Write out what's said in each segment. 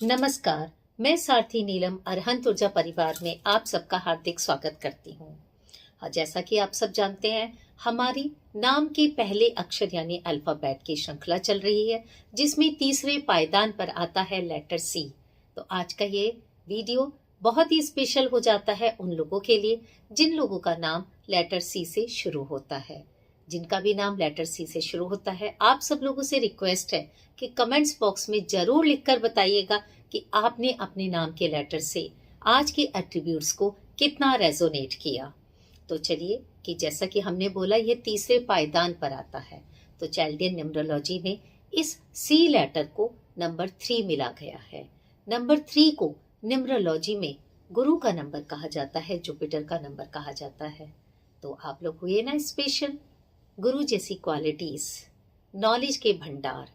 नमस्कार। मैं सारथी नीलम अरहंत ऊर्जा परिवार में आप सबका हार्दिक स्वागत करती हूँ। जैसा कि आप सब जानते हैं, हमारी नाम के पहले अक्षर यानी अल्फाबेट की श्रृंखला चल रही है, जिसमें तीसरे पायदान पर आता है लेटर सी। तो आज का ये वीडियो बहुत ही स्पेशल हो जाता है उन लोगों के लिए जिन लोगों का नाम लेटर सी से शुरू होता है। जिनका भी नाम लेटर सी से शुरू होता है, आप सब लोगों से रिक्वेस्ट है कि कमेंट्स बॉक्स में जरूर लिखकर बताइएगा कि आपने अपने नाम के लेटर से आज के एट्रीब्यूट्स को कितना रेजोनेट किया। तो चलिए, कि जैसा कि हमने बोला, ये तीसरे पायदान पर आता है। तो चाइल्डियन न्यूमरोलॉजी में इस सी लेटर को नंबर 3 मिला गया है। नंबर 3 को न्यूमरोलॉजी में गुरु का नंबर कहा जाता है, जुपिटर का नंबर कहा जाता है। तो आप लोग हुए ना स्पेशल। गुरु जैसी क्वालिटीज, नॉलेज के भंडार,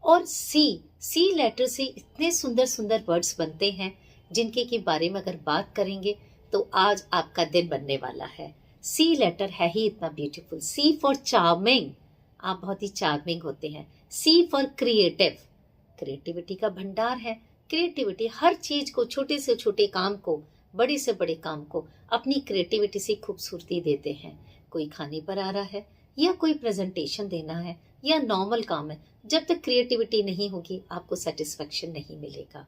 और सी लेटर से इतने सुंदर सुंदर वर्ड्स बनते हैं जिनके के बारे में अगर बात करेंगे तो आज आपका दिन बनने वाला है। सी लेटर है ही इतना ब्यूटीफुल। सी फॉर चार्मिंग, आप बहुत ही चार्मिंग होते हैं। सी फॉर क्रिएटिव, क्रिएटिविटी का भंडार है। क्रिएटिविटी हर चीज को, छोटे से छोटे काम को, बड़े से बड़े काम को अपनी क्रिएटिविटी से खूबसूरती देते हैं। कोई खाने पर आ रहा है या कोई प्रेजेंटेशन देना है या नॉर्मल काम है, जब तक क्रिएटिविटी नहीं होगी आपको सेटिस्फेक्शन नहीं मिलेगा।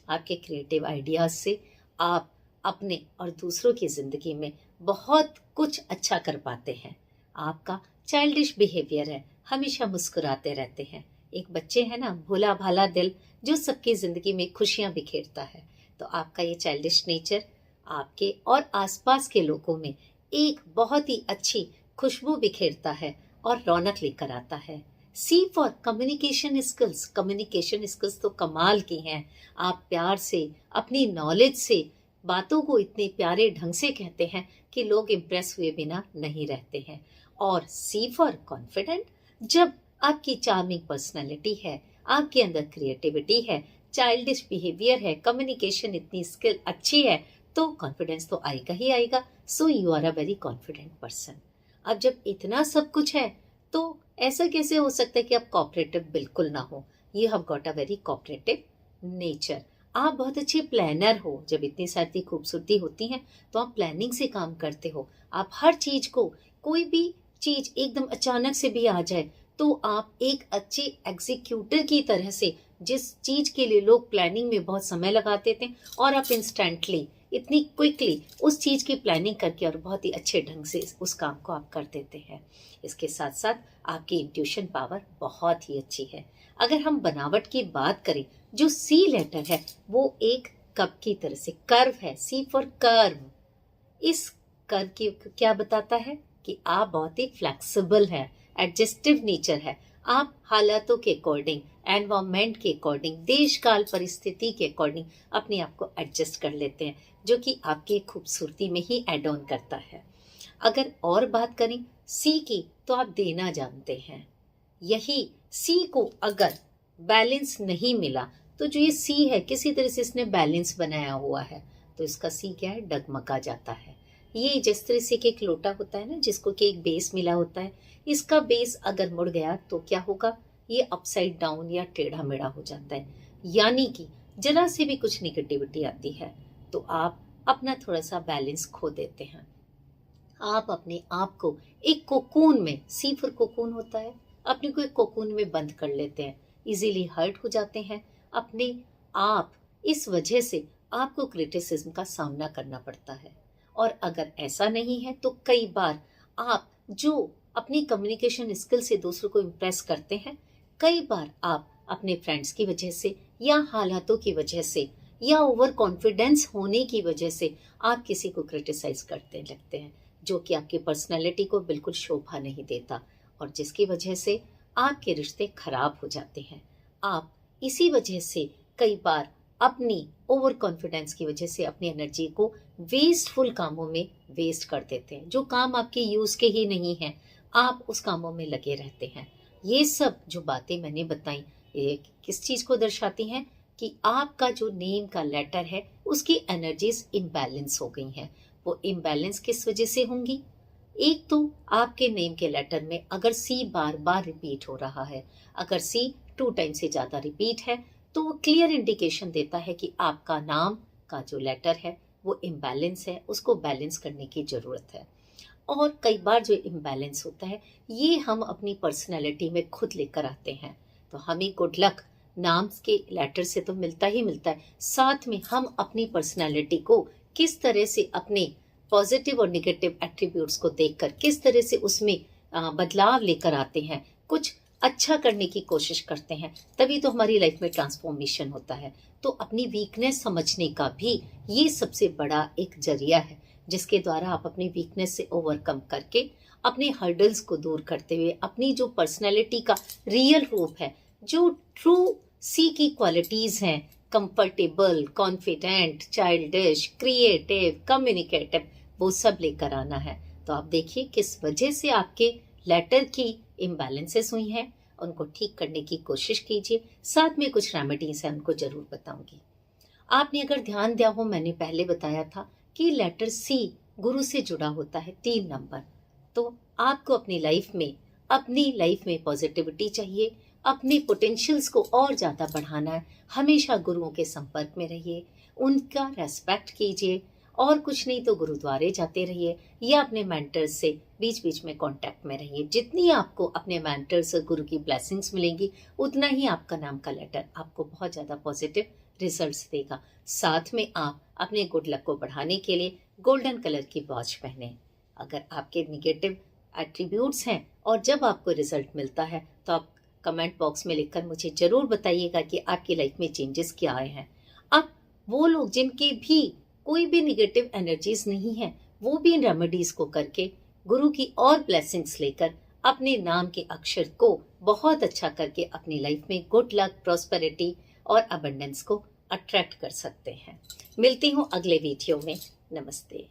आपके क्रिएटिव आइडियाज से आप अपने और दूसरों की जिंदगी में बहुत कुछ अच्छा कर पाते हैं। आपका चाइल्डिश बिहेवियर है, हमेशा मुस्कुराते रहते हैं। एक बच्चे है ना, भोला भाला दिल जो सबकी जिंदगी में खुशियां बिखेरता है। तो आपका ये चाइल्डिश नेचर आपके और आसपास के लोगों में एक बहुत ही अच्छी खुशबू बिखेरता है और रौनक लेकर आता है। C for communication skills. Communication skills तो कमाल की हैं। आप प्यार से, अपनी नॉलेज से बातों को इतने प्यारे ढंग से कहते हैं कि लोग इम्प्रेस हुए बिना नहीं रहते हैं। और सी फॉर कॉन्फिडेंट। जब आपकी चार्मिंग पर्सनैलिटी है, आपके अंदर क्रिएटिविटी है, चाइल्डिश बिहेवियर है, कम्युनिकेशन इतनी स्किल अच्छी है, तो कॉन्फिडेंस तो आएगा ही आएगा। So you are a very confident person. अब जब इतना सब कुछ है तो ऐसा कैसे हो सकता है कि आप कोऑपरेटिव बिल्कुल ना हो। You have got a very cooperative nature. आप बहुत अच्छे प्लानर हो। जब इतनी सारी खूबसूरती होती है तो आप प्लानिंग से काम करते हो। आप हर चीज को, कोई भी चीज एकदम अचानक से भी आ जाए तो आप एक अच्छे एग्जीक्यूटर की तरह से, जिस चीज के लिए लोग प्लानिंग में बहुत समय लगाते थे और आप इंस्टेंटली, इतनी क्विकली उस चीज की प्लानिंग करके और बहुत ही अच्छे ढंग से उस काम को आप कर देते हैं। इसके साथ साथ आपकी इंट्यूशन पावर बहुत ही अच्छी है। अगर हम बनावट की बात करें, जो सी लेटर है वो एक कप की तरह से कर्व है। C for curve. इस कर्व की क्या बताता है कि आप बहुत ही फ्लेक्सिबल है, एडजस्टिव नेचर है। आप हालातों के अकॉर्डिंग, एनवायरमेंट के अकॉर्डिंग, देश काल परिस्थिति के अकॉर्डिंग अपने आप को एडजस्ट कर लेते हैं, जो कि आपकी खूबसूरती में ही एड ऑन करता है। अगर और बात करें सी की, तो आप देना जानते हैं। यही सी को अगर बैलेंस नहीं मिला तो जो ये सी है, किसी तरह से इसने बैलेंस बनाया हुआ है, तो इसका सी क्या है, डगमगा जाता है। ये जिस तरह से कि एक लोटा होता है ना, जिसको कि एक बेस मिला होता है, इसका बेस अगर मुड़ गया तो क्या होगा, ये अपसाइड डाउन या टेढ़ा मेढ़ा हो जाता है। यानी कि जरा से भी कुछ निगेटिविटी आती है तो आप अपना थोड़ा सा बैलेंस खो देते हैं। आप अपने आप को एक कोकून में, सी फॉर कोकून होता है, अपने को एक कोकून में बंद कर लेते हैं, इजीली हर्ट हो जाते हैं अपने आप। इस वजह से आपको क्रिटिसिज्म का सामना करना पड़ता है। और अगर ऐसा नहीं है तो कई बार आप जो अपनी कम्युनिकेशन स्किल से दूसरों को इम्प्रेस करते हैं, कई बार आप अपने फ्रेंड्स की वजह से या हालातों की वजह से या ओवर कॉन्फिडेंस होने की वजह से आप किसी को क्रिटिसाइज करते लगते हैं, जो कि आपकी पर्सनैलिटी को बिल्कुल शोभा नहीं देता और जिसकी वजह से आपके रिश्ते खराब हो जाते हैं। आप इसी वजह से कई बार अपनी ओवर कॉन्फिडेंस की वजह से अपनी एनर्जी को वेस्टफुल कामों में वेस्ट कर देते हैं। जो काम आपके यूज के ही नहीं है, आप उस कामों में लगे रहते हैं। ये सब जो बातें मैंने बताई, ये किस चीज को दर्शाती हैं कि आपका जो नेम का लेटर है उसकी एनर्जीज इम्बैलेंस हो गई हैं। वो इम्बैलेंस किस वजह से होंगी? एक तो आपके नेम के लेटर में अगर सी बार बार रिपीट हो रहा है, अगर सी 2 टाइम से ज्यादा रिपीट है, तो वो क्लियर इंडिकेशन देता है कि आपका नाम का जो लेटर है वो इम्बैलेंस है, उसको बैलेंस करने की ज़रूरत है। और कई बार जो इम्बैलेंस होता है ये हम अपनी पर्सनैलिटी में खुद लेकर आते हैं। तो हमें गुड लक नाम के लेटर से तो मिलता ही मिलता है, साथ में हम अपनी पर्सनैलिटी को किस तरह से अपने पॉजिटिव और निगेटिव एट्रीब्यूट्स को देखकर किस तरह से उसमें बदलाव लेकर आते हैं, कुछ अच्छा करने की कोशिश करते हैं, तभी तो हमारी लाइफ में ट्रांसफॉर्मेशन होता है। तो अपनी वीकनेस समझने का भी ये सबसे बड़ा एक जरिया है, जिसके द्वारा आप अपनी वीकनेस से ओवरकम करके अपने हर्डल्स को दूर करते हुए अपनी जो पर्सनैलिटी का रियल रूप है, जो ट्रू सी की क्वालिटीज़ हैं, comfortable, confident, childish, creative, communicative, वो सब लेकर आना है। तो आप देखिए किस वजह से आपके लेटर की इम्बैलेंसेस हुई हैं, उनको ठीक करने की कोशिश कीजिए। साथ में कुछ रेमेडीज हैं, उनको जरूर बताऊंगी। आपने अगर ध्यान दिया हो, मैंने पहले बताया था कि लेटर सी गुरु से जुड़ा होता है, 3 नंबर। तो आपको अपनी लाइफ में पॉजिटिविटी चाहिए, अपने पोटेंशियल्स को और ज़्यादा बढ़ाना है, हमेशा गुरुओं के संपर्क में रहिए, उनका रेस्पेक्ट कीजिए, और कुछ नहीं तो गुरुद्वारे जाते रहिए या अपने मेंटर्स से बीच बीच में कांटेक्ट में रहिए। जितनी आपको अपने मेंटर्स और गुरु की ब्लेसिंग्स मिलेंगी, उतना ही आपका नाम का लेटर आपको बहुत ज़्यादा पॉजिटिव रिजल्ट्स देगा। साथ में आप अपने गुड लक को बढ़ाने के लिए गोल्डन कलर की वॉच पहने। अगर आपके निगेटिव एट्रीब्यूट्स हैं और जब आपको रिजल्ट मिलता है, तो आप कमेंट बॉक्स में लिखकर मुझे ज़रूर बताइएगा कि आपकी लाइफ में चेंजेस क्या आए हैं। अब वो लोग जिनके भी कोई भी निगेटिव एनर्जीज नहीं है, वो भी इन रेमेडीज को करके गुरु की और ब्लेसिंग्स लेकर अपने नाम के अक्षर को बहुत अच्छा करके अपनी लाइफ में गुड लक, प्रॉस्पेरिटी और अबंडेंस को अट्रैक्ट कर सकते हैं। मिलती हूँ अगले वीडियो में। नमस्ते।